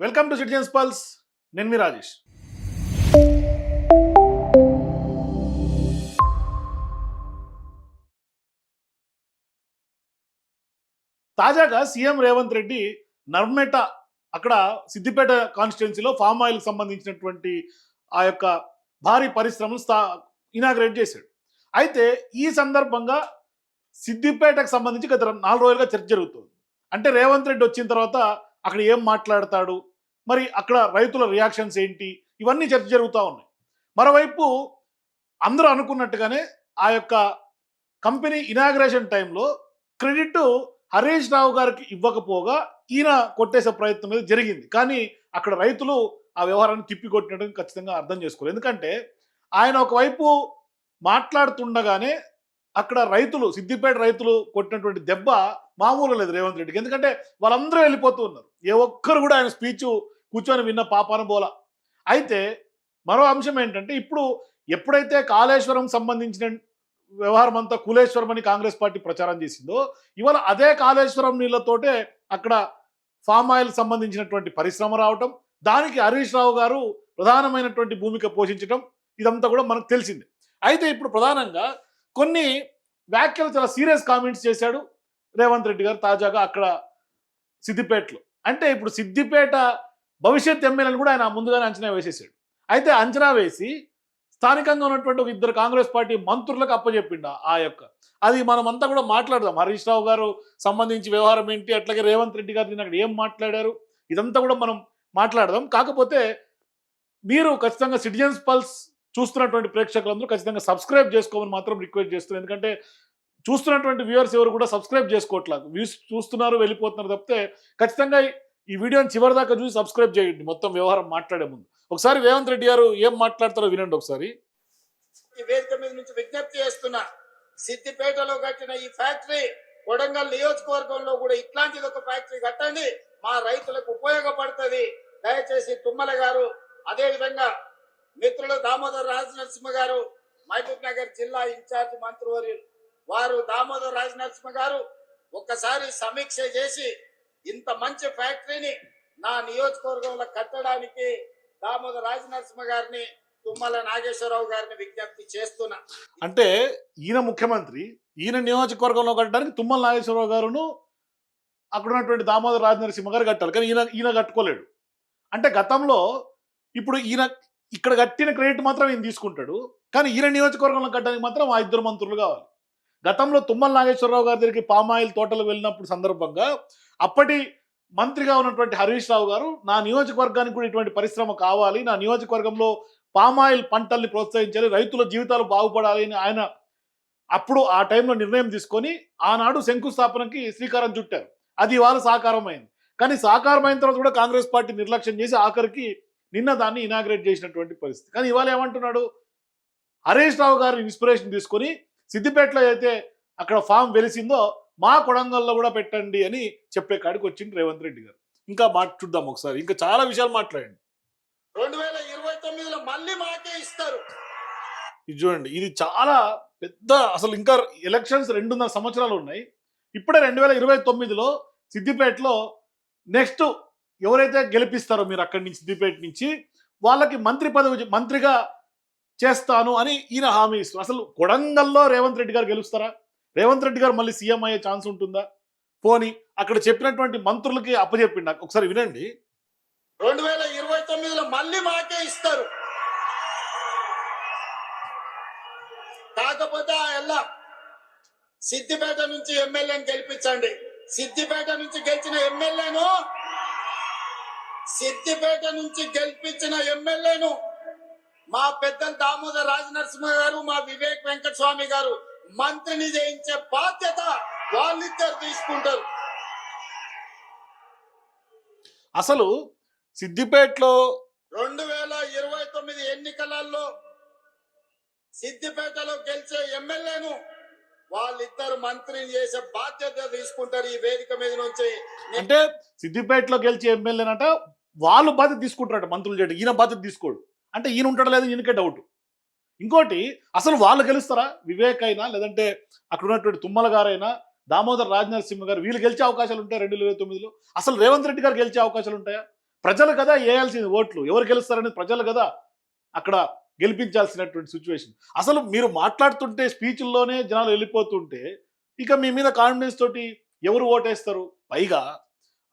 Welcome to citizens pulse. నేను మీ రాజేష్. తాజాగా CM Revanth Reddy Narmetta అక్కడ సిద్దిపేట కాన్స్టిట్యున్సీలో ఫామ్ ఆయిల్ సంబంధించినటువంటి ఆ యొక్క భారీ పరిశ్రమను ఇనాగ్రేట్ చేశాడు. అయితే ఈ సందర్భంగా సిద్దిపేటకు సంబంధించి గత 4 రోజులుగా చర్చ జరుగుతుంది. అంటే రేవంత్ రెడ్డి వచ్చిన తర్వాత అక్కడ ఏం మాట్లాడతాడు, మరి అక్కడ రైతుల రియాక్షన్స్ ఏంటి, ఇవన్నీ చర్చ జరుగుతూ ఉన్నాయి. మరోవైపు అందరూ అనుకున్నట్టుగానే ఆ యొక్క కంపెనీ ఇనాగ్రేషన్ టైంలో క్రెడిట్ హరీష్ రావు గారికి ఇవ్వకపోగా ఈయన కొట్టేసే ప్రయత్నం మీద జరిగింది. కానీ అక్కడ రైతులు ఆ వ్యవహారాన్ని తిప్పికొట్టినట్టు ఖచ్చితంగా అర్థం చేసుకోలేదు. ఎందుకంటే ఆయన ఒకవైపు మాట్లాడుతుండగానే అక్కడ రైతులు, సిద్దిపేట రైతులు కొట్టినటువంటి దెబ్బ మామూలు లేదు రేవంత్ రెడ్డికి. ఎందుకంటే వాళ్ళందరూ వెళ్ళిపోతూ ఉన్నారు. ఏ ఒక్కరు కూడా ఆయన స్పీచ్ కూర్చొని విన్న పాపాన బోల. అయితే మరో అంశం ఏంటంటే, ఇప్పుడు ఎప్పుడైతే కాళేశ్వరం సంబంధించిన వ్యవహారం అంతా కులేశ్వరం అని కాంగ్రెస్ పార్టీ ప్రచారం చేసిందో, ఇవాళ అదే కాళేశ్వరం నీళ్లతోటే అక్కడ ఫామ్ ఆయిల్ సంబంధించినటువంటి పరిశ్రమ రావటం, దానికి హరీష్ రావు గారు ప్రధానమైనటువంటి భూమిక పోషించడం, ఇదంతా కూడా మనకు తెలిసిందే. అయితే ఇప్పుడు ప్రధానంగా కొన్ని వ్యాఖ్యలు, చాలా సీరియస్ కామెంట్స్ చేశాడు రేవంత్ రెడ్డి గారు తాజాగా అక్కడ సిద్దిపేటలో. అంటే ఇప్పుడు సిద్దిపేట భవిష్యత్ ఎమ్మెల్యేలను కూడా ఆయన ముందుగానే అంచనా వేసేసాడు. అయితే అంచనా వేసి స్థానికంగా ఉన్నటువంటి ఒక 2 కాంగ్రెస్ పార్టీ మంత్రులకు అప్పచెప్పిండు ఆ యొక్క. అది మనమంతా కూడా మాట్లాడదాం. హరీష్ రావు గారు సంబంధించి వ్యవహారం ఏంటి, అట్లాగే రేవంత్ రెడ్డి గారు అక్కడ ఏం మాట్లాడారు, ఇదంతా కూడా మనం మాట్లాడదాం. కాకపోతే మీరు ఖచ్చితంగా సిటిజన్స్ పల్స్ చూస్తున్నటువంటి ప్రేక్షకులందరూ ఖచ్చితంగా సబ్స్క్రైబ్ చేసుకోమని మాత్రం రిక్వెస్ట్ చేస్తున్నారు. ఎందుకంటే చూస్తున్నటువంటి వ్యూవర్స్ ఎవరు కూడా సబ్స్క్రైబ్ చేసుకోవట్లేదు. వ్యూస్ చూస్తున్నారు, వెళ్ళిపోతున్నారు తప్పితే ఖచ్చితంగా ఈ వీడియోని చివరి దాకా చూసి సబ్స్క్రైబ్ చేయండి. మొత్తం వ్యవహారం మాట్లాడే ముందు ఒకసారి రేవంత్ రెడ్డి గారు ఏం మాట్లాడతారో వినండి ఒకసారి. ఈ వేదిక మీద నుంచి విజ్ఞప్తి చేస్తున్నా, సిద్దిపేటలో కట్టిన ఈ ఫ్యాక్టరీ కొడంగల్ నియోజకవర్గంలో కూడా ఇట్లాంటిది ఒక ఫ్యాక్టరీ కట్టండి, మా రైతులకు ఉపయోగపడుతుంది. దయచేసి తుమ్మల గారు, అదే విధంగా మిత్రులు దామోదర్ రాజనరసింహ గారు, మహబూబ్ నగర్ జిల్లా ఇన్ఛార్జ్ మంత్రివర్యులు వారు దామోదర్ రాజనరసింహ గారు ఒక్కసారి సమీక్ష చేసి ఇంత మంచి ఫ్యాక్టరీని నా నియోజకవర్గంలో కట్టడానికి దామోదర్ రాజనరసింహ గారిని, తుమ్మల నాగేశ్వరరావు గారిని విజ్ఞప్తి చేస్తున్నా. అంటే ఈయన ముఖ్యమంత్రి, ఈయన నియోజకవర్గంలో కట్టడానికి తుమ్మల నాగేశ్వరరావు గారును అక్కడ ఉన్నటువంటి దామోదర్ రాజనరసింహ గారు కట్టాలి. కానీ ఈయన కట్టుకోలేడు. అంటే గతంలో ఇప్పుడు ఈయన ఇక్కడ కట్టిన క్రెడిట్ మాత్రం ఈయన తీసుకుంటాడు. కానీ ఈయన నియోజకవర్గంలో కట్టడానికి మాత్రం ఆ 2 మంత్రులు కావాలి. గతంలో తుమ్మల నాగేశ్వరరావు గారి దగ్గరికి పామాయిల్ తోటలు వెళ్ళినప్పుడు సందర్భంగా అప్పటి మంత్రిగా ఉన్నటువంటి హరీష్ రావు గారు, నా నియోజకవర్గానికి కూడా ఇటువంటి పరిశ్రమ కావాలి, నా నియోజకవర్గంలో పామాయిల్ పంటల్ని ప్రోత్సహించాలి, రైతుల జీవితాలు బాగుపడాలి అని ఆయన అప్పుడు ఆ టైంలో నిర్ణయం తీసుకొని ఆనాడు శంకుస్థాపనకి శ్రీకారం చుట్టారు. అది ఇవాళ సాకారం అయింది. కానీ సాకారం అయిన తర్వాత కూడా కాంగ్రెస్ పార్టీ నిర్లక్ష్యం చేసి ఆఖరికి నిన్న దాన్ని ఇనాగ్రేట్ చేసినటువంటి పరిస్థితి. కానీ ఇవాళ ఏమంటున్నాడు, హరీష్ రావు గారి ఇన్స్పిరేషన్ తీసుకొని సిద్దిపేటలో అయితే అక్కడ ఫామ్ వెలిసిందో మా కొడంగల్లో కూడా పెట్టండి అని చెప్పే కాడికి వచ్చింది రేవంత్ రెడ్డి గారు. ఇంకా చూద్దాం ఒకసారి, ఇంకా చాలా విషయాలు మాట్లాడండి. 2029లో మళ్ళీ మాకే ఇస్తారు. ఇది చూడండి, ఇది చాలా పెద్ద, అసలు ఇంకా ఎలక్షన్స్ 2.5 సంవత్సరాలు ఉన్నాయి. ఇప్పుడే 2029లో సిద్దిపేటలో నెక్స్ట్ ఎవరైతే గెలిపిస్తారో మీరు అక్కడి నుంచి, సిద్దిపేట నుంచి, వాళ్ళకి మంత్రి పదవి, మంత్రిగా చేస్తాను అని ఈయన హామీ ఇస్తారు. అసలు కొడంగల్లో రేవంత్ రెడ్డి గారు గెలుస్తారా? రేవంత్ రెడ్డి గారు మళ్ళీ సీఎం అయ్యే ఛాన్స్ ఉంటుందా? పోనీ అక్కడ చెప్పినటువంటి మంత్రులకి అప్పచెప్పిండు. ఒకసారి వినండి. 2029లో మళ్ళీ మాకే ఇస్తారు. కాకపోతే ఎలా సిద్దిపేట నుంచి ఎమ్మెల్యేని గెలిపించండి. సిద్దిపేట నుంచి గెలిచిన ఎమ్మెల్యేను మా పెద్దలు దామోదర్ రాజనరసింహ గారు, మా వివేక్ వెంకటస్వామి గారు మంత్రిని చేయించే బాధ్యత వాళ్ళిద్దరు తీసుకుంటారు. అసలు సిద్దిపేటలో 2029 ఎన్నికలలో సిద్దిపేటలో గెలిచే ఎమ్మెల్యేను వాళ్ళిద్దరు మంత్రిని చేసే బాధ్యత తీసుకుంటారు ఈ వేదిక మీద నుంచి. అంటే సిద్దిపేటలో గెలిచే ఎమ్మెల్యేనట వాళ్ళు బాధ్యత తీసుకుంటారట మంత్రులు చేయడం, ఈయన బాధ్యత తీసుకోడు. అంటే ఈయన ఉంటాడు లేదు, ఈయనకే డౌట్. ఇంకోటి, అసలు వాళ్ళు గెలుస్తారా? వివేక్ అయినా, లేదంటే అక్కడ ఉన్నటువంటి తుమ్మల గారైనా, దామోదర్ రాజనరసింహ గారు, వీళ్ళు గెలిచే అవకాశాలు ఉంటాయి 2029లో? అసలు రేవంత్ రెడ్డి గారు గెలిచే అవకాశాలు ఉంటాయా? ప్రజలు కదా వేయాల్సింది ఓట్లు, ఎవరు గెలుస్తారనేది ప్రజలు కదా అక్కడ గెలిపించాల్సినటువంటి సిచ్యువేషన్. అసలు మీరు మాట్లాడుతుంటే స్పీచ్ల్లోనే జనాలు వెళ్ళిపోతుంటే ఇక మీ మీద కాన్ఫిడెన్స్ తోటి ఎవరు ఓటేస్తారు? పైగా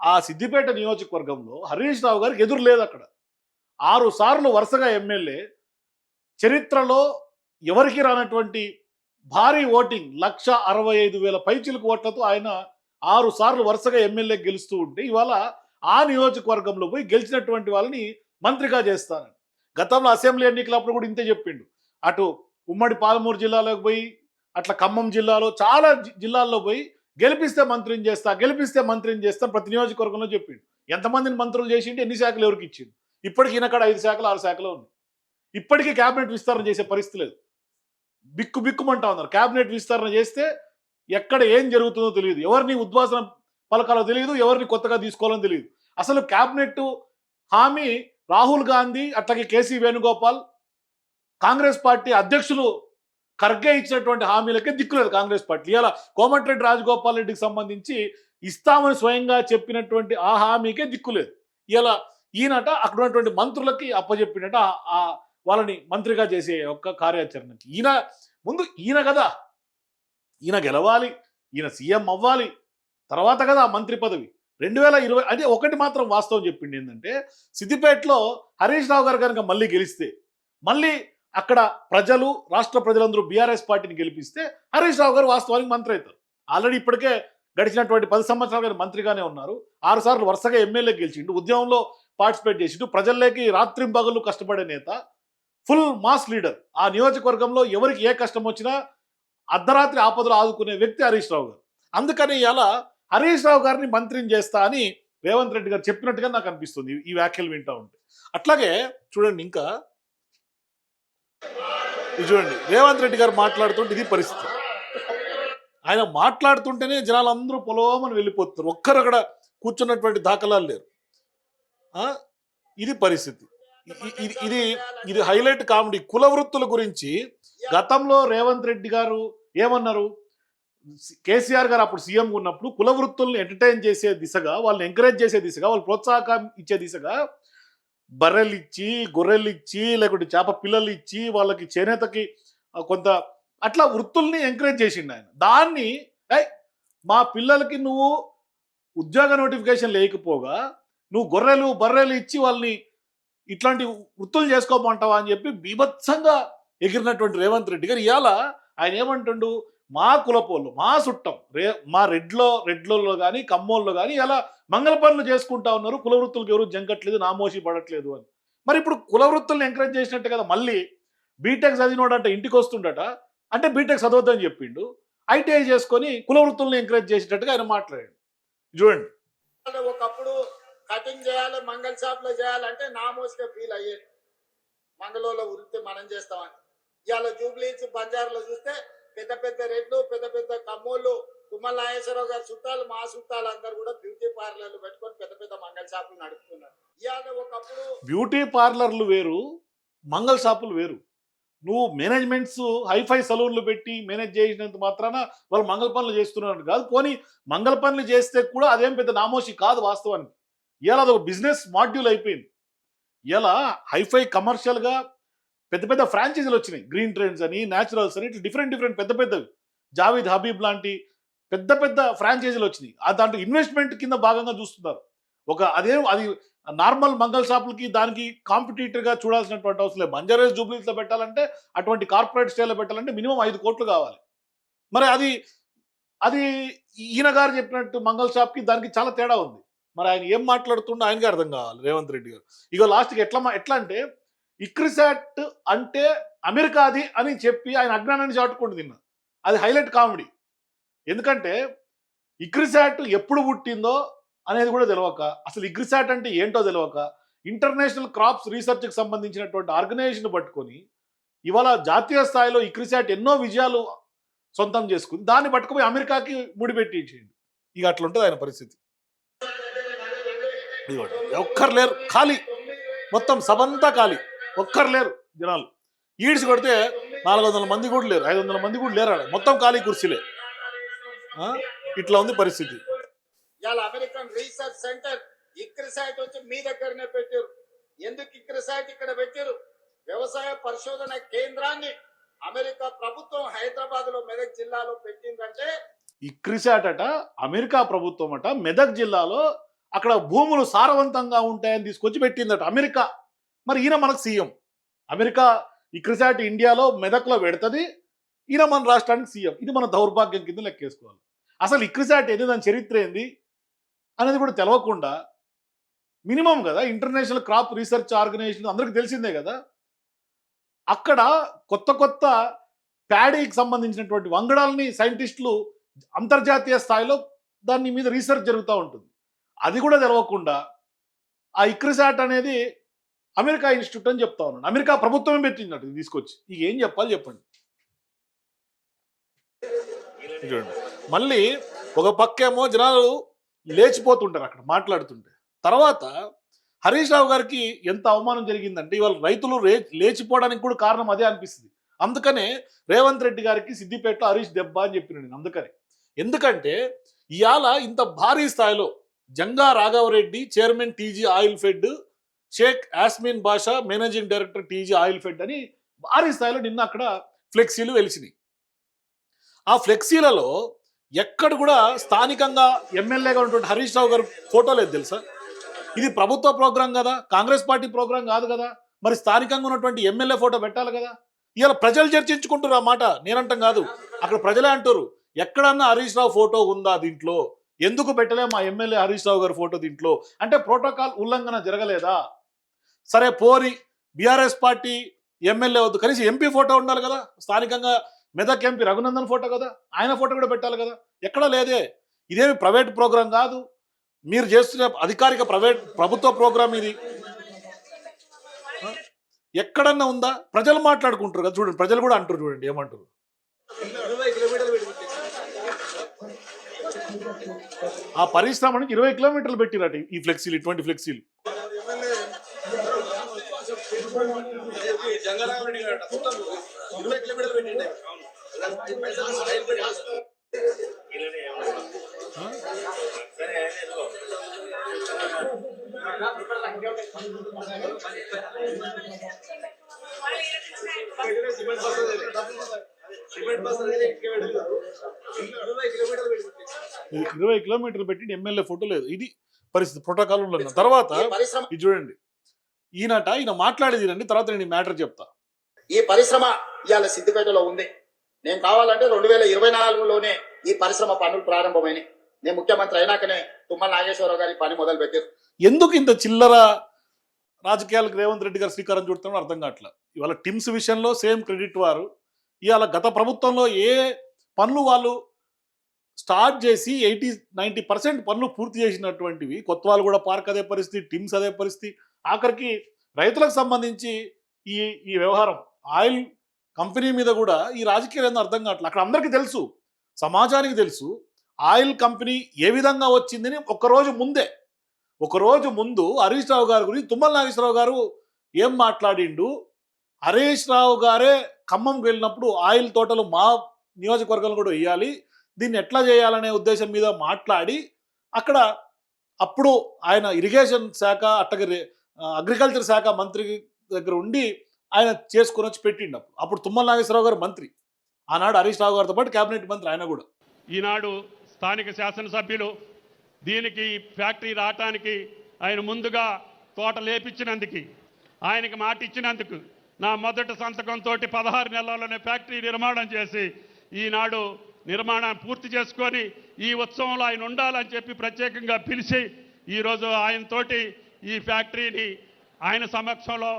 ఆ సిద్దిపేట నియోజకవర్గంలో హరీష్ రావు గారికి ఎదురు లేదు అక్కడ. 6 సార్లు వరుసగా ఎమ్మెల్యే, చరిత్రలో ఎవరికి రానటువంటి భారీ ఓటింగ్ 1,65,000 పైచిలకు ఓట్లతో ఆయన 6 సార్లు వరుసగా ఎమ్మెల్యే గెలుస్తూ ఉంటే ఇవాళ ఆ నియోజకవర్గంలో పోయి గెలిచినటువంటి వాళ్ళని మంత్రిగా చేస్తానని గతంలో అసెంబ్లీ ఎన్నికలప్పుడు కూడా ఇంతే చెప్పిండు. అటు ఉమ్మడి పాలమూరు జిల్లాలోకి పోయి అట్లా ఖమ్మం జిల్లాలో చాలా జిల్లాల్లో పోయి గెలిపిస్తే మంత్రిని చేస్తా, గెలిపిస్తే మంత్రిని చేస్తా ప్రతి నియోజకవర్గంలో చెప్పిండు. ఎంతమందిని మంత్రులు చేసిండు, ఎన్ని శాఖలు ఎవరికి ఇచ్చిండు? ఇప్పటికి ఈయనకాడ 5 శాఖలు 6 శాఖలు ఉన్నాయి. ఇప్పటికీ క్యాబినెట్ విస్తరణ చేసే పరిస్థితి లేదు. బిక్కు బిక్కుమంటా ఉన్నారు. క్యాబినెట్ విస్తరణ చేస్తే ఎక్కడ ఏం జరుగుతుందో తెలియదు, ఎవరిని ఉద్వాసన పలకాలో తెలియదు, ఎవరిని కొత్తగా తీసుకోవాలని తెలియదు. అసలు క్యాబినెట్ హామీ రాహుల్ గాంధీ అట్లాగే కేసీ వేణుగోపాల్ కాంగ్రెస్ పార్టీ అధ్యక్షులు ఖర్గే ఇచ్చినటువంటి హామీలకే దిక్కులేదు కాంగ్రెస్ పార్టీ. ఇలా కోమటిరెడ్డి రాజగోపాల్ రెడ్డికి సంబంధించి ఇస్తామని స్వయంగా చెప్పినటువంటి ఆ హామీకే దిక్కులేదు. ఇలా ఈయనట అక్కడ ఉన్నటువంటి మంత్రులకి అప్పచెప్పినట ఆ వాళ్ళని మంత్రిగా చేసే ఒక్క కార్యాచరణకి ఈయన కదా, ఈయన గెలవాలి, ఈయన సీఎం అవ్వాలి, తర్వాత కదా ఆ మంత్రి పదవి. 2020 అంటే ఒకటి మాత్రం వాస్తవం చెప్పింది ఏంటంటే సిద్దిపేటలో హరీష్ రావు గారు కనుక మళ్ళీ గెలిస్తే, మళ్ళీ అక్కడ ప్రజలు రాష్ట్ర ప్రజలందరూ బీఆర్ఎస్ పార్టీని గెలిపిస్తే హరీష్ రావు గారు వాస్తవానికి మంత్రి అవుతారు. ఆల్రెడీ ఇప్పటికే గడిచినటువంటి 10 సంవత్సరాలుగా మంత్రిగానే ఉన్నారు. 6 సార్లు వరుసగా ఎమ్మెల్యే గెలిచిండు, ఉద్యమంలో పార్టిసిపేట్ చేసిండు, ప్రజల్లోకి రాత్రింపగళ్ళు కష్టపడే నేత, ఫుల్ మాస్ లీడర్. ఆ నియోజకవర్గంలో ఎవరికి ఏ కష్టం వచ్చినా అర్ధరాత్రి ఆపదలు ఆదుకునే వ్యక్తి హరీష్ రావు గారు. అందుకని ఇలా హరీష్ రావు గారిని మంత్రిని చేస్తా అని రేవంత్ రెడ్డి గారు చెప్పినట్టుగా నాకు అనిపిస్తుంది ఈ వ్యాఖ్యలు వింటా ఉంటే. అట్లాగే చూడండి, ఇంకా ఇది చూడండి, రేవంత్ రెడ్డి గారు మాట్లాడుతుంటే ఇది పరిస్థితి. ఆయన మాట్లాడుతుంటేనే జనాలందరూ పొలోమని వెళ్ళిపోతున్నారు, ఒక్కరు అక్కడ కూర్చున్నటువంటి దాఖలాలు లేరు. ఇది పరిస్థితి. ఇది హైలైట్ కామెడీ. కుల వృత్తుల గురించి గతంలో రేవంత్ రెడ్డి గారు ఏమన్నారు? కేసీఆర్ గారు అప్పుడు సీఎం ఉన్నప్పుడు కుల వృత్తుల్ని ఎంటర్టైన్ చేసే దిశగా, వాళ్ళని ఎంకరేజ్ చేసే దిశగా, వాళ్ళు ప్రోత్సాహం ఇచ్చే దిశగా బర్రెలు ఇచ్చి, గొర్రెలు ఇచ్చి, లేకుంటే చేప పిల్లలు ఇచ్చి, వాళ్ళకి చేనేతకి కొంత అట్లా వృత్తుల్ని ఎంకరేజ్ చేసిండు ఆయన. దాన్ని మా పిల్లలకి నువ్వు ఉద్యోగ నోటిఫికేషన్ లేకపోగా నువ్వు గొర్రెలు బర్రెలు ఇచ్చి వాళ్ళని ఇట్లాంటి వృత్తులు చేసుకోమంటావా అని చెప్పి బీభత్సంగా ఎగిరినటువంటి రేవంత్ రెడ్డి గారు ఇవాళ ఆయన ఏమంటుండు? మా కులపోళ్ళు, మా చుట్టం, మా రెడ్లలో కానీ ఖమ్మోల్లో కానీ ఇలా మంగళ పనులు చేసుకుంటా ఉన్నారు, కుల వృత్తులకు ఎవరు జంకట్లేదు, నామోషి పడట్లేదు అని. మరి ఇప్పుడు కుల వృత్తుల్ని ఎంకరేజ్ చేసినట్టు కదా. మళ్ళీ బీటెక్ చదివినోడంట ఇంటికి వస్తుండట, అంటే బీటెక్ చదవద్దని చెప్పిండు, ఐటీఐ చేసుకొని కుల వృత్తుల్ని ఎంకరేజ్ చేసేటట్టుగా ఆయన మాట్లాడాడు. చూడండి, ఒకప్పుడు కటింగ్ చేయాలి, మంగళ షాప్ లో చేయాలంటే నామోస్గా ఫీల్ అయ్యేది, మంగళూరులో వృత్తి మనం చేస్తామని. ఇవాళ జూబ్లీస్ బంజార్లో చూస్తే పెద్ద పెద్ద రెడ్లు, పెద్ద పెద్ద కమ్మోళ్ళు, తుమ్మల నాగేశ్వరరావు గారి చుట్టాలు, మా చుట్టాలు అందరు కూడా బ్యూటీ పార్లర్లు పెట్టుకొని పెద్ద పెద్ద మంగళ షాపులు నడుపుతున్నారు. ఇవాళ ఒకప్పుడు బ్యూటీ పార్లర్లు వేరు, మంగళ షాపులు వేరు. నువ్వు మేనేజ్మెంట్స్ హైఫై సలూన్లు పెట్టి మేనేజ్ చేసినంత మాత్రాన వాళ్ళు మంగళ పనులు చేస్తున్నారు కాదు. పోనీ మంగళ పనులు చేస్తే కూడా అదేం పెద్ద నామోషి కాదు వాస్తవానికి. ఇలా అదొక బిజినెస్ మాడ్యూల్ అయిపోయింది. ఇలా హైఫై కమర్షియల్గా పెద్ద పెద్ద ఫ్రాంచైజీలు వచ్చినాయి, గ్రీన్ ట్రెండ్స్ అని, న్యాచురల్స్ అని, ఇట్లా డిఫరెంట్ పెద్ద పెద్దవి, జావీద్ హబీబ్ లాంటి పెద్ద పెద్ద ఫ్రాంచైజీలు వచ్చినాయి. దాంట్లో ఇన్వెస్ట్మెంట్ కింద భాగంగా చూస్తున్నారు. అది నార్మల్ మంగళ షాపులకి దానికి కాంపిటీటర్గా చూడాల్సినటువంటి అవసరం లేదు. బంజారాస్ జూబ్లీస్లో పెట్టాలంటే, అటువంటి కార్పొరేట్ స్టైల్లో పెట్టాలంటే మినిమం 5 కోట్లు కావాలి. మరి అది ఈయన గారు చెప్పినట్టు మంగళ షాప్కి దానికి చాలా తేడా ఉంది. మరి ఆయన ఏం మాట్లాడుతుండో ఆయనకి అర్థం కావాలి రేవంత్ రెడ్డి గారు. ఇక లాస్ట్కి ఎట్లా అంటే ఇక్రిసాట్ అంటే అమెరికాది అని చెప్పి ఆయన అజ్ఞానాన్ని చాటుకుంటూ తిన్నా. అది హైలైట్ కామెడీ. ఎందుకంటే ఇక్రిసాట్ ఎప్పుడు పుట్టిందో అనేది కూడా తెలియక, అసలు ఇగ్రిసాట్ అంటే ఏంటో తెలియక, ఇంటర్నేషనల్ క్రాప్స్ రీసెర్చ్కి సంబంధించినటువంటి ఆర్గనైజేషన్ పట్టుకొని ఇవాళ జాతీయ స్థాయిలో ఇక్రిసాట్ ఎన్నో విజయాలు సొంతం చేసుకుని దాన్ని పట్టుకుపోయి అమెరికాకి ముడిపెట్టించేయండి. ఇక అట్లా ఉంటుంది ఆయన పరిస్థితి. ఒక్కరు లేరు, ఖాళీ, మొత్తం సభంతా ఖాళీ, ఒక్కరు లేరు జనాలు. ఈడ్చి కొడితే 400 మంది కూడా లేరు, 500 మంది కూడా లేరు, మొత్తం ఖాళీ కుర్చీలే. ఇట్లా ఉంది పరిస్థితి. ఇవాళ అమెరికన్ రీసెర్చ్ సెంటర్ ఇక్రిసాట్ వచ్చి మీ దగ్గరనే పెట్టారు. ఎందుకు ఇక్రిసాట్ ఇక్కడ పెట్టారు? వ్యవసాయ పరిశోధన కేంద్రాన్ని అమెరికా ప్రభుత్వం హైదరాబాద్ లో మెదక్ జిల్లాలో పెట్టిందంటే ఇక్రిసాట్ అట అమెరికా ప్రభుత్వం అట మెదక్ జిల్లాలో అక్కడ భూములు సారవంతంగా ఉంటాయని తీసుకొచ్చి పెట్టిందట అమెరికా. మరి ఈయన మనకు సీఎం. అమెరికా ఇక్రిసాట్ ఇండియాలో మెదక్లో పెడుతుంది, ఈయన మన రాష్ట్రానికి సీఎం. ఇది మన దౌర్భాగ్యం కింద లెక్కేసుకోవాలి. అసలు ఇక్రిసాట్ ఏంది, దాని చరిత్ర ఏంది అనేది కూడా తెలవకుండా మినిమం కదా, ఇంటర్నేషనల్ క్రాప్ రీసెర్చ్ ఆర్గనైజేషన్ అందరికీ తెలిసిందే కదా, అక్కడ కొత్త కొత్త ప్యాడీకి సంబంధించినటువంటి వంగడాలని సైంటిస్టులు అంతర్జాతీయ స్థాయిలో దాని మీద రీసెర్చ్ జరుగుతూ ఉంటుంది. అది కూడా తెలవకుండా ఆ ఇక్రిసాట్ అనేది అమెరికా ఇన్స్టిట్యూట్ అని చెప్తా ఉన్నాను. అమెరికా ప్రభుత్వమే పెట్టినట్టు తీసుకొచ్చి ఇక ఏం చెప్పాలి చెప్పండి. చూడండి, మళ్ళీ ఒక పక్కేమో జనాలు లేచిపోతుంటారు అక్కడ మాట్లాడుతుంటే. తర్వాత హరీష్ రావు గారికి ఎంత అవమానం జరిగిందంటే ఇవాళ రైతులు లేచిపోవడానికి కూడా కారణం అదే అనిపిస్తుంది. అందుకనే రేవంత్ రెడ్డి గారికి సిద్దిపేటలో హరీష్ దెబ్బ అని చెప్పిన నేను. అందుకని ఎందుకంటే ఇవాళ ఇంత భారీ స్థాయిలో Janga Raghava Reddy chairman TG oil fed, Sheikh Yasmin Basha managing director TG oil fed అని భారీ స్థాయిలో నిన్న అక్కడ ఫ్లెక్సీలు వెలిసినాయి. ఆ ఫ్లెక్సీలలో ఎక్కడ కూడా స్థానికంగా ఎమ్మెల్యేగా ఉన్నటువంటి హరీష్ రావు గారు ఫోటో లేదు తెలుసా. ఇది ప్రభుత్వ ప్రోగ్రాం కదా, కాంగ్రెస్ పార్టీ ప్రోగ్రాం కాదు కదా, మరి స్థానికంగా ఉన్నటువంటి ఎమ్మెల్యే ఫోటో పెట్టాలి కదా. ఇవాళ ప్రజలు చర్చించుకుంటారు ఆ మాట, నేనంటాం కాదు, అక్కడ ప్రజలే అంటారు. ఎక్కడన్నా హరీష్ రావు ఫోటో ఉందా దీంట్లో, ఎందుకు పెట్టలే మా ఎమ్మెల్యే హరీష్ రావు గారి ఫోటో దీంట్లో అంటే ప్రోటోకాల్ ఉల్లంఘన జరగలేదా? సరే పోరి బీఆర్ఎస్ పార్టీ ఎమ్మెల్యే వద్దు, కనీసం ఎంపీ ఫోటో ఉండాలి కదా. స్థానికంగా మెదక్ ఎంపీ రఘునందన్ ఫోటో కదా, ఆయన ఫోటో కూడా పెట్టాలి కదా. ఎక్కడా లేదే. ఇదేమి ప్రైవేట్ ప్రోగ్రాం కాదు, మీరు చేస్తున్న అధికారిక ప్రభుత్వ ప్రోగ్రాం ఇది. ఎక్కడన్నా ఉందా? ప్రజలు మాట్లాడుకుంటారు కదా, చూడండి ప్రజలు కూడా అంటారు, చూడండి ఏమంటారు. ఆ పరిశ్రమకి 20 కిలోమీటర్లు పెట్టిరట ఈ ఫ్లెక్సీలు, ఇటువంటి ఫ్లెక్సీలు. ఇది 20 కిలోమీటర్లు పెట్టి ఎమ్మెల్యే ఫోటో లేదు. ఇది పరిస్థితి, ప్రోటోకాల్ ఉల్లంఘన. తర్వాత ఇది చూడండి, ఈయన మాట్లాడేది రండి, తర్వాత నేను మ్యాటర్ చెప్తా. ఈ పరిశ్రమ ఇవాళ సిద్దిపేటలో ఉంది. నేను కావాలంటే 2024లోనే ఈ పరిశ్రమ పనులు ప్రారంభమైనాయి. నేను ముఖ్యమంత్రి అయినాకనే తుమ్మల నాగేశ్వరరావు గారి పని మొదలు పెట్టారు. ఎందుకు ఇంత చిల్లర రాజకీయాలకు రేవంత్ రెడ్డి గారు శ్రీకారం చుడుతున్నారో అర్థం కావట్లేదు. ఇవాళ టిమ్స్ విషయంలో సేమ్ క్రెడిట్ వారు. ఇవాళ గత ప్రభుత్వంలో ఏ పనులు వాళ్ళు స్టార్ట్ చేసి 80-90% పనులు పూర్తి చేసినటువంటివి, కొత్తవాళ్ళు కూడా పార్క్ అదే పరిస్థితి, టిమ్స్ అదే పరిస్థితి. ఆఖరికి రైతులకు సంబంధించి ఈ వ్యవహారం ఆయిల్ కంపెనీ మీద కూడా ఈ రాజకీయాలు ఏందో అర్థం కావట్లేదు. అక్కడ అందరికీ తెలుసు, సమాజానికి తెలుసు ఆయిల్ కంపెనీ ఏ విధంగా వచ్చిందని. ఒక రోజు ముందు హరీష్ రావు గారి గురించి తుమ్మల నాగేశ్వరరావు గారు ఏం మాట్లాడిండు. హరీష్ రావు గారే ఖమ్మంకి వెళ్ళినప్పుడు ఆయిల్ తోటలు మా నియోజకవర్గంలో కూడా వేయాలి, దీన్ని ఎట్లా చేయాలనే ఉద్దేశం మీద మాట్లాడి అక్కడ అప్పుడు ఆయన ఇరిగేషన్ శాఖ అట్టగే అగ్రికల్చర్ శాఖ మంత్రి దగ్గర ఉండి ఆయన చేసుకుని వచ్చి పెట్టిండు. అప్పుడు తుమ్మల నాగేశ్వరరావు గారు మంత్రి, ఆనాడు హరీష్ రావు గారితో పాటు కేబినెట్ మంత్రి ఆయన కూడా. ఈనాడు స్థానిక శాసనసభ్యులు దీనికి ఫ్యాక్టరీ రావటానికి ఆయన ముందుగా తోట లేపించినందుకు, ఆయనకి మాట ఇచ్చినందుకు, నా మొదటి సంతకంతో 16 నెలల్లోనే ఫ్యాక్టరీ నిర్మాణం చేసి ఈనాడు నిర్మాణం పూర్తి చేసుకొని ఈ ఉత్సవంలో ఆయన ఉండాలని చెప్పి ప్రత్యేకంగా పిలిచి ఈరోజు ఆయనతోటి ఈ ఫ్యాక్టరీని ఆయన సమక్షంలో,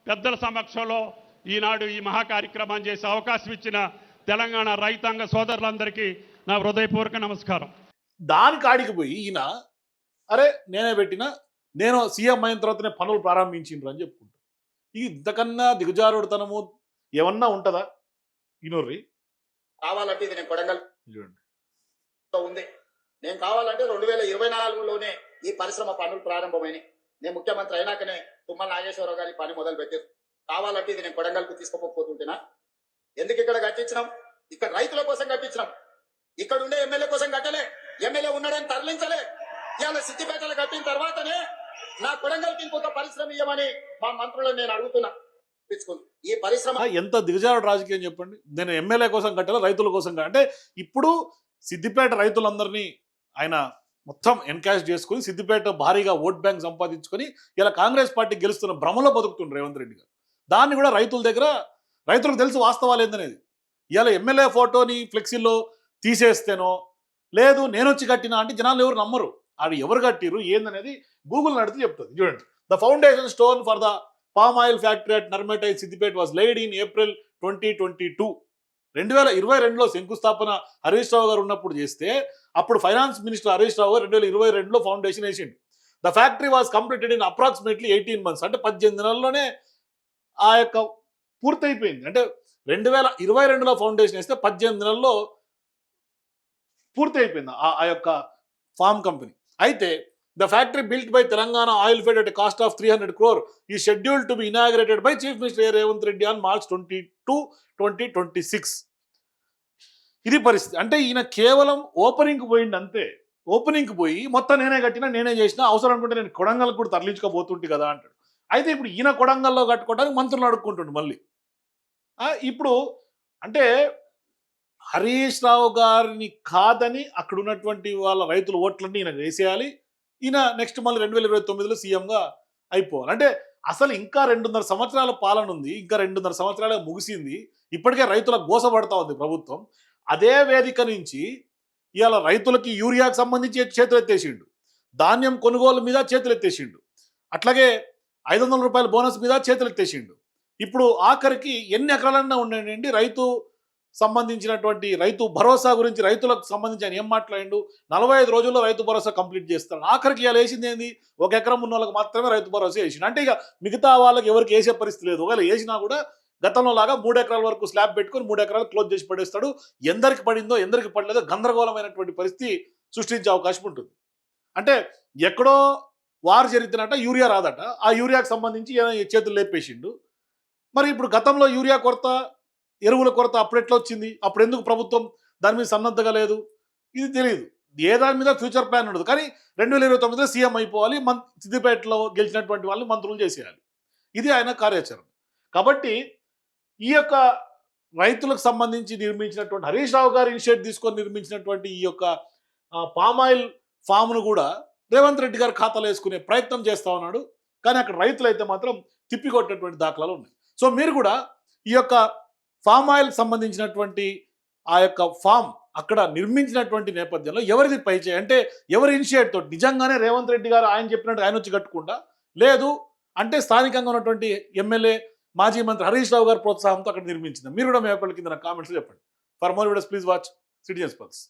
పెద్దల సమక్షంలో ఈనాడు ఈ మహా కార్యక్రమం చేసే అవకాశం ఇచ్చిన తెలంగాణ రైతాంగ సోదరులందరికీ నా హృదయపూర్వక నమస్కారం. దానికి ఆడికి పోయి ఈయన అరే నేనే పెట్టినా, నేను సీఎం అయిన తర్వాతనే పనులు ప్రారంభించిండ్రు అని చెప్పుకుంటారు. ఇంతకన్నా దిగజారుడుతనము ఏమన్నా ఉంటుందా? ఇనోర్రి కావాలంటే ఇది నేను కొడంగల్ ఉంది. నేను కావాలంటే 2024లోనే ఈ పరిశ్రమ పనులు ప్రారంభమైనాయి. నేను ముఖ్యమంత్రి అయినాకనే తుమ్మల నాగేశ్వరరావు గారి పని మొదలు పెట్టారు. కావాలంటే ఇది నేను కొడంగల్కు తీసుకోకపోతుంటేనా? ఎందుకు ఇక్కడ కట్టించినాం? ఇక్కడ రైతుల కోసం కట్టించినాం. ఇక్కడ ఉండే ఎమ్మెల్యే కోసం కట్టలే, ఎమ్మెల్యే ఉన్నాడని తరలించలే. ఇవాళ సిద్దిపేటలో కట్టిన తర్వాతనే నా కొడంగల్కి ఇంకొక పరిశ్రమ ఇవ్వమని మా మంత్రులను నేను అడుగుతున్నా. పిచ్చుకుంది ఈ పరిశ్రమ. ఎంత దిగజారుడు రాజకీయం చెప్పండి. నేను ఎమ్మెల్యే కోసం కట్టాలా, రైతుల కోసం అంటే ఇప్పుడు సిద్దిపేట రైతులందరినీ ఆయన మొత్తం ఎన్కాష్ చేసుకుని సిద్దిపేట భారీగా ఓట్ బ్యాంక్ సంపాదించుకొని ఇలా కాంగ్రెస్ పార్టీ గెలుస్తున్న భ్రమలో బతుకుతుండ్రు రేవంత్ రెడ్డి గారు. దాన్ని కూడా రైతుల దగ్గర రైతులకు తెలుసు వాస్తవాలు ఏందనేది. ఇవాళ ఎమ్మెల్యే ఫోటోని ఫ్లెక్సీలో తీసేస్తేనో లేదు నేను వచ్చి కట్టినా అంటే జనాలు ఎవరు నమ్మరు. అది ఎవరు కట్టిరు ఏందనేది గూగుల్ నడితే చెప్తుంది. చూడండి, the foundation stone for the palm oil factory at Narmetta Siddipet was laid in April 2022. 2022లో శంకుస్థాపన హరీష్ రావు గారు ఉన్నప్పుడు చేస్తే అప్పుడు ఫైనాన్స్ మినిస్టర్ హరీష్ రావు గారు 2022లో ఫౌండేషన్ వేసిండు. The factory was completed in approximately 18 months, అంటే 18 నెలల్లోనే ఆ యొక్క పూర్తయిపోయింది. అంటే 2022లో ఫౌండేషన్ వేస్తే 18 నెలల్లో పూర్తి అయిపోయింది ఆ యొక్క ఫార్మ్ కంపెనీ. అయితే the factory built by Telangana oil fed at cost of 300 crore ఈ schedule to be inaugurated by chief minister Revanth Reddy on March 22, 2026. ఇది పరిస్థితి. అంటే ఈయన కేవలం ఓపెనింగ్కి పోయింది అంతే. ఓపెనింగ్కి పోయి మొత్తం నేనే కట్టినా నేనే చేసినా, అవసరం అనుకుంటే నేను కొడంగల్కి కూడా తరలించుకోబోతుంటే కదా అంటాడు. అయితే ఇప్పుడు ఈయన కొడంగల్లో కట్టుకోవడానికి మంత్రులు అడుక్కుంటుండు మళ్ళీ. ఇప్పుడు అంటే హరీష్ రావు గారిని కాదని అక్కడ ఉన్నటువంటి వాళ్ళ రైతుల ఓట్లన్నీ ఈయన వేసేయాలి. ఈయన నెక్స్ట్ మళ్ళీ 2029లో సీఎంగా అయిపోవాలి. అంటే అసలు ఇంకా 2.5 సంవత్సరాల పాలన ఉంది, ఇంకా 2.5 సంవత్సరాలు ముగిసింది. ఇప్పటికే రైతులకు గోసపడతా ఉంది ప్రభుత్వం. అదే వేదిక నుంచి ఇవాళ రైతులకి యూరియాకు సంబంధించి చేతులు ఎత్తేసిండు, ధాన్యం కొనుగోలు మీద చేతులు ఎత్తేసిండు, అట్లాగే 500 రూపాయల బోనస్ మీద చేతులు ఎత్తేసిండు. ఇప్పుడు ఆఖరికి ఎన్ని ఎకరాలన్నా ఉండండి రైతు సంబంధించినటువంటి రైతు భరోసా గురించి రైతులకు సంబంధించి ఆయన ఏం మాట్లాడిండు, 45 రోజుల్లో రైతు భరోసా కంప్లీట్ చేస్తాడు. ఆఖరికి ఇలా వేసింది ఏంది, 1 ఎకరం ఉన్న వాళ్ళకి మాత్రమే రైతు భరోసా వేసిండు. అంటే ఇక మిగతా వాళ్ళకి ఎవరికి వేసే పరిస్థితి లేదు. ఒకవేళ వేసినా కూడా గతంలో లాగా 3 ఎకరాల వరకు స్లాబ్ పెట్టుకొని 3 ఎకరాలు క్లోజ్ చేసి పడేస్తాడు. ఎందరికి పడిందో ఎందరికి పడలేదో గందరగోళమైనటువంటి పరిస్థితి సృష్టించే అవకాశం ఉంటుంది. అంటే ఎక్కడో వారు జరిగితేనట యూరియా రాదట, ఆ యూరియాకు సంబంధించి చేతులు లేపేసిండు. మరి ఇప్పుడు గతంలో యూరియా కొరత, ఎరువుల కొరత అప్పుడు ఎట్లా వచ్చింది, అప్పుడు ఎందుకు ప్రభుత్వం దాని మీద సన్నద్ధగా లేదు, ఇది తెలియదు. ఏ దాని మీద ఫ్యూచర్ ప్లాన్ ఉండదు. కానీ 2029లో సీఎం అయిపోవాలి, సిద్దిపేటలో గెలిచినటువంటి వాళ్ళని మంత్రులు చేసేయాలి. ఇది ఆయన కార్యాచరణ. కాబట్టి ఈ యొక్క రైతులకు సంబంధించి నిర్మించినటువంటి హరీష్ రావు గారు ఇనిషియేట్ తీసుకొని నిర్మించినటువంటి ఈ యొక్క పామాయిల్ ఫామ్ను కూడా రేవంత్ రెడ్డి గారు ఖాతాలో వేసుకునే ప్రయత్నం చేస్తూ ఉన్నాడు. కానీ అక్కడ రైతులు అయితే మాత్రం తిప్పికొట్టినటువంటి దాఖలాలు ఉన్నాయి. సో మీరు కూడా ఈ యొక్క ఫామ్ ఆయిల్ సంబంధించినటువంటి ఆ యొక్క ఫామ్ అక్కడ నిర్మించినటువంటి నేపథ్యంలో ఎవరిది పై చేయి, అంటే ఎవరి ఇనిషియేట్ తోటి నిజంగానే రేవంత్ రెడ్డి గారు ఆయన చెప్పినట్టు ఆయన వచ్చి కట్టుకుండా, లేదు అంటే స్థానికంగా ఉన్నటువంటి ఎమ్మెల్యే మాజీ మంత్రి హరీష్ రావు గారి ప్రోత్సాహంతో అక్కడ నిర్మించింది. మీరు కూడా మీ కింద కామెంట్స్ చెప్పండి. For more videos please watch citizens pulse.